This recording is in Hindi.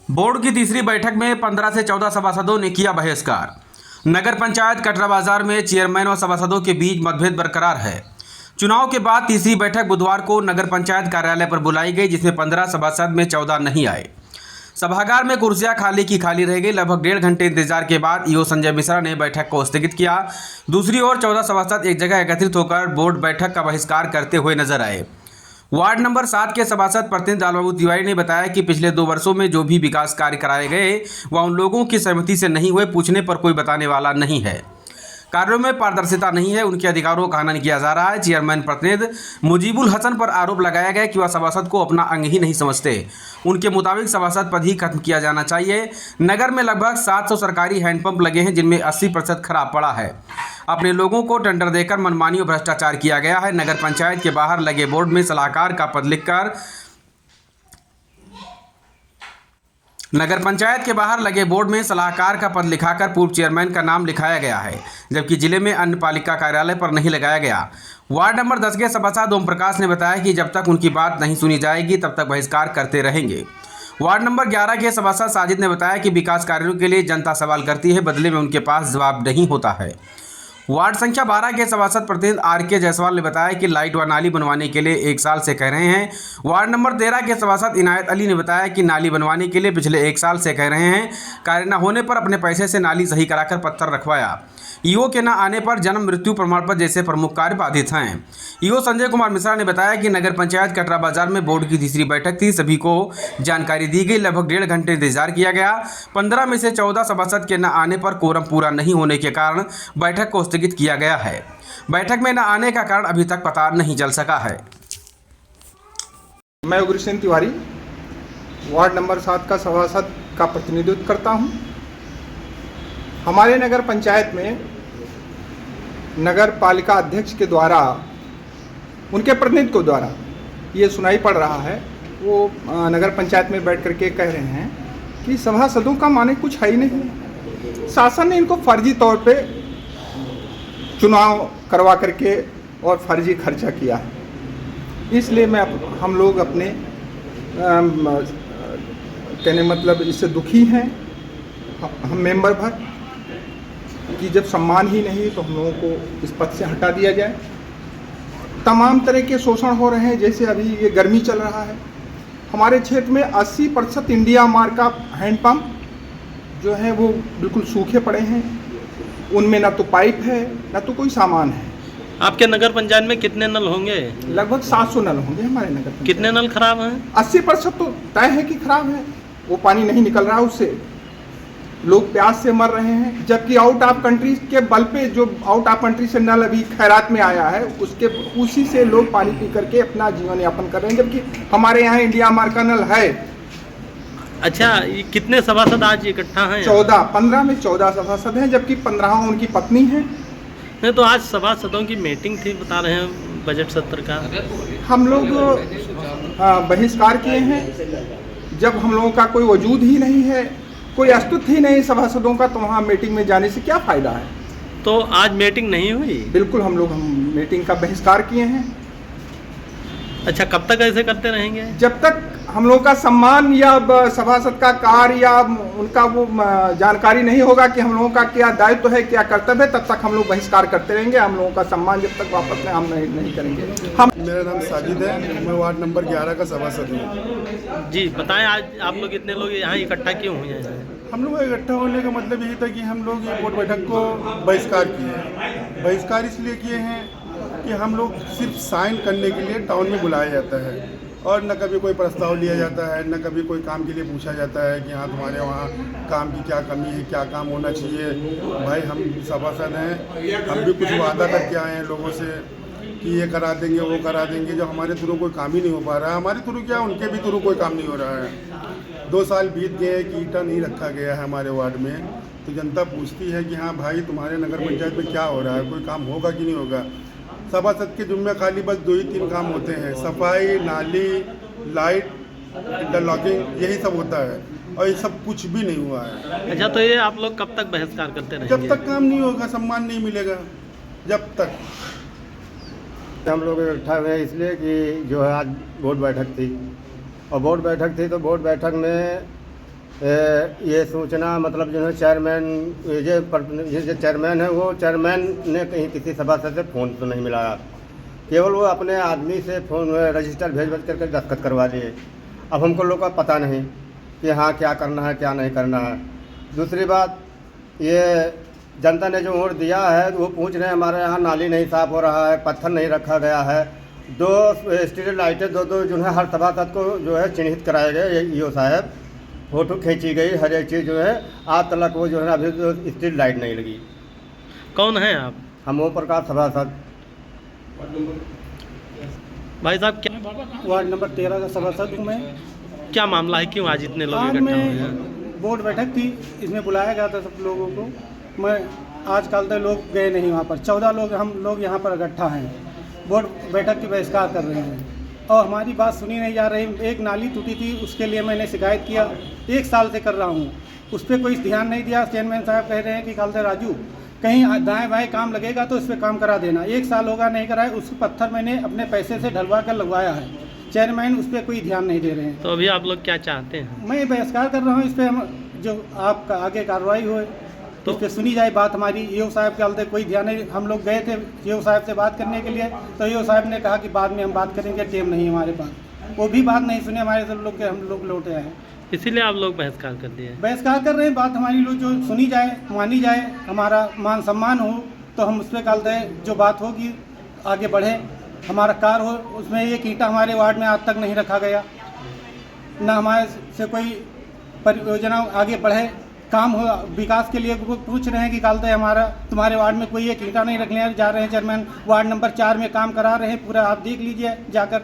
बोर्ड की तीसरी बैठक में 15 से 14 सभासदों ने किया बहिष्कार। नगर पंचायत कटरा बाजार में चेयरमैन और सभासदों के बीच मतभेद बरकरार है। चुनाव के बाद तीसरी बैठक बुधवार को नगर पंचायत कार्यालय पर बुलाई गई, जिसमें 15 सभासद में 14 नहीं आए। सभागार में कुर्सियां खाली की खाली रह गई। लगभग 1.5 घंटे इंतजार के बाद ईओ संजय मिश्रा ने बैठक को स्थगित किया। दूसरी ओर 14 सभासद एक जगह एकत्रित होकर बोर्ड बैठक का बहिष्कार करते हुए नजर आए। वार्ड नंबर 7 के सभासद प्रतिनिधि लालबाबू तिवारी ने बताया कि पिछले 2 वर्षों में जो भी विकास कार्य कराए गए वह उन लोगों की सहमति से नहीं हुए। पूछने पर कोई बताने वाला नहीं है। कार्यों में पारदर्शिता नहीं है। उनके अधिकारों का हनन किया जा रहा है। चेयरमैन प्रतिनिधि मुजीबुल हसन पर आरोप लगाया गया कि वह सभासद को अपना अंग ही नहीं समझते। उनके मुताबिक सभासद पद ही खत्म किया जाना चाहिए। नगर में लगभग 700 सरकारी हैंडपंप लगे हैं, जिनमें 80% खराब पड़ा है। अपने लोगों को टेंडर देकर मनमानी और भ्रष्टाचार किया गया है। नगर पंचायत के बाहर लगे बोर्ड में सलाहकार का पद लिखकर नगर पंचायत के बाहर लगे बोर्ड में सलाहकार का पद लिखाकर पूर्व चेयरमैन का नाम लिखाया गया है, जबकि जिले में अन्य पालिका कार्यालय पर नहीं लगाया गया। वार्ड नंबर 10 के सभासद ओम प्रकाश ने बताया कि जब तक उनकी बात नहीं सुनी जाएगी तब तक बहिष्कार करते रहेंगे। वार्ड नंबर 11 के सभासद साजिद ने बताया कि विकास कार्यों के लिए जनता सवाल करती है, बदले में उनके पास जवाब नहीं होता है। वार्ड संख्या 12 के सभासद प्रतिनिधि आर.के. जायसवाल ने बताया कि लाइट व नाली बनवाने के लिए 1 साल से कह रहे हैं। वार्ड नंबर 13 के सभासद इनायत अली ने बताया कि नाली बनवाने के लिए पिछले 1 साल से कह रहे हैं। कार्य न होने पर अपने पैसे से नाली सही कराकर पत्थर रखवाया। ईओ के न आने पर जन्म मृत्यु प्रमाण पत्र जैसे प्रमुख कार्य बाधित हैं। ईओ संजय कुमार मिश्रा ने बताया कि नगर पंचायत कटरा बाजार में बोर्ड की तीसरी बैठक थी। सभी को जानकारी दी गई। लगभग 1.5 घंटे इंतजार किया गया। 15 में से 14 सभासद के न आने पर कोरम पूरा नहीं होने के कारण बैठक को स्थगित किया गया है। बैठक में न आने का कारण अभी तक पता नहीं चल सका है। मैं उग्रसेन तिवारी वार्ड नंबर 7 का सभासद का प्रतिनिधित्व करता हूं। हमारे नगर पंचायत में नगर पालिका अध्यक्ष के द्वारा उनके प्रतिनिधि को द्वारा ये सुनाई पड़ रहा है। वो नगर पंचायत में बैठ करके कह रहे हैं कि सभासदों का माने कुछ है ही नहीं। शासन ने इनको फर्जी तौर पे चुनाव करवा करके और फर्जी खर्चा किया है। इसलिए हम लोग अपने कहने मतलब इससे दुखी हैं। हम मेंबर भर कि जब सम्मान ही नहीं तो हम लोगों को इस पद से हटा दिया जाए। तमाम तरह के शोषण हो रहे हैं। जैसे अभी ये गर्मी चल रहा है, हमारे क्षेत्र में 80% इंडिया मार्क का हैंडपम्प जो है वो बिल्कुल सूखे पड़े हैं। उनमें ना तो पाइप है ना तो कोई सामान है। आपके नगर पंचायत में कितने नल होंगे? लगभग 700 नल होंगे हमारे नगर पंचायत। कितने नल खराब हैं? 80% तो तय है कि खराब है। वो पानी नहीं निकल रहा, उससे लोग प्यास से मर रहे हैं। जबकि आउट ऑफ कंट्री के बल पे जो आउट ऑफ कंट्री से नल अभी खैरात में आया है उसी से लोग पानी पी करके अपना जीवन यापन कर रहे हैं, जबकि हमारे यहाँ इंडिया मार्क का नल है। अच्छा, ये कितने सभासद आज इकट्ठा हैं? 15 में 14 सभासद हैं, जबकि 15 उनकी पत्नी है। नहीं तो आज सभासदों की मीटिंग थी, बता रहे हैं बजट सत्र का। हम लोग बहिष्कार किए हैं। जब हम लोगों का कोई वजूद ही नहीं है, कोई अस्तित्व ही नहीं सभासदों का, तो वहाँ मीटिंग में जाने से क्या फ़ायदा है। तो आज मीटिंग नहीं हुई? बिल्कुल, हम मीटिंग का बहिष्कार किए हैं। अच्छा, कब तक ऐसे करते रहेंगे? जब तक हम लोगों का सम्मान या सभासद का कार्य या उनका वो जानकारी नहीं होगा कि हम लोगों का क्या दायित्व है, क्या कर्तव्य है, तब तक हम लोग बहिष्कार करते रहेंगे। हम लोगों का सम्मान जब तक वापस हम नहीं करेंगे। मेरा नाम साजिद है। मैं वार्ड नंबर 11 का सभासद हूँ। जी बताएं, आज आप लोग इतने लोग यहाँ इकट्ठा क्यों हुए हैं? हम लोग इकट्ठा होने का मतलब यही था कि हम लोग ये बोर्ड बैठक को बहिष्कार किए। बहिष्कार इसलिए किए हैं कि हम लोग सिर्फ साइन करने के लिए टाउन में बुलाया जाता है और न कभी कोई प्रस्ताव लिया जाता है, न कभी कोई काम के लिए पूछा जाता है कि हाँ तुम्हारे वहाँ काम की क्या कमी है, क्या काम होना चाहिए। भाई हम सभासद हैं, हम भी कुछ वादा करके आए हैं लोगों से कि ये करा देंगे वो करा देंगे। जब हमारे थ्रू कोई काम ही नहीं हो पा रहा है, हमारे थ्रू क्या उनके भी थ्रू कोई काम नहीं हो रहा है। 2 साल बीत गए कि ईंटा नहीं रखा गया है हमारे वार्ड में, तो जनता पूछती है कि हाँ भाई तुम्हारे नगर पंचायत में क्या हो रहा है, कोई काम होगा कि नहीं होगा। सभासद के जिम्मे खाली बस 2 ही 3 काम होते हैं, सफाई, नाली, लाइट, इंटरलॉकिंग, यही सब होता है और ये सब कुछ भी नहीं हुआ है। अच्छा, तो ये आप लोग कब तक बहिष्कार करते रहेंगे? जब तक काम नहीं होगा, सम्मान नहीं मिलेगा, जब तक। हम लोग इकट्ठा हुए इसलिए कि जो है आज बोर्ड बैठक थी और बोर्ड बैठक थी तो बोर्ड बैठक में ये सूचना मतलब जो है चेयरमैन ये जो चेयरमैन है वो चेयरमैन ने कहीं किसी सभासद से फ़ोन तो नहीं मिलाया, केवल वो अपने आदमी से फ़ोन रजिस्टर भेज करके दस्तखत करवा लिए। अब हमको लोग का पता नहीं कि हाँ क्या करना है क्या नहीं करना है। दूसरी बात, ये जनता ने जो वोट दिया है वो पूछ रहे हैं हमारे यहाँ नाली नहीं साफ़ हो रहा है, पत्थर नहीं रखा गया है, 2 स्ट्रीट लाइटें दो जो है हर सभासद को जो है चिन्हित कराए गए ईओ साहब, फ़ोटो खींची गई, हर एक चीज़ जो है आज तक वो जो है अभी तो स्ट्रीट लाइट नहीं लगी। कौन है आप? हम ओम प्रकाश सभासद भाई साहब, क्या वार्ड नंबर 13 का सभासद हूँ मैं। क्या मामला है, क्यों आज इतने लोग आज इकट्ठा हुए में हैं? बोर्ड बैठक थी, इसमें बुलाया गया था सब लोगों को। मैं आजकल तक लोग गए नहीं वहाँ पर, 14 लोग हम लोग यहाँ पर इकट्ठा हैं, बोर्ड बैठक की बहिष्कार कर रहे हैं और हमारी बात सुनी नहीं जा रही। एक नाली टूटी थी, उसके लिए मैंने शिकायत किया, 1 साल से कर रहा हूँ, उस पर कोई ध्यान नहीं दिया। चेयरमैन साहब कह रहे हैं कि कल से राजू कहीं दाएं बाएं काम लगेगा तो इस पर काम करा देना। 1 साल होगा नहीं कराए, उस पत्थर मैंने अपने पैसे से ढलवा कर लगवाया है, चेयरमैन उस पर कोई ध्यान नहीं दे रहे हैं। तो अभी आप लोग क्या चाहते हैं? मैं बहिष्कार कर रहा हूँ, इस पर हम जो आपका आगे कार्रवाई हो तो इस पर सुनी जाए बात हमारी। ईओ साहब के हालत कोई ध्यान नहीं। हम लोग गए थे ईओ साहब से बात करने के लिए, तो ईओ साहब ने कहा कि बाद में हम बात करेंगे, टाइम नहीं है हमारे पास। वो भी बात नहीं सुने हमारे सब लोग के, हम लोग लौटे आए। इसीलिए आप लोग बहिष्कार कर दिए? बहिष्कार कर रहे हैं, बात हमारी लोग जो सुनी जाए, मानी जाए, हमारा मान सम्मान हो, तो हम उस पर कल दे जो बात होगी आगे बढ़े, हमारा कार हो। उसमें एक ईंटा हमारे वार्ड में आज तक नहीं रखा गया, ना हमारे से कोई परियोजना आगे बढ़े, काम हो, विकास के लिए पूछ रहे हैं कि कल तक हमारा तुम्हारे वार्ड में कोई एक ईंटा नहीं रखने जा रहे हैं। चेयरमैन वार्ड नंबर 4 में काम करा रहे हैं पूरा, आप देख लीजिए जाकर।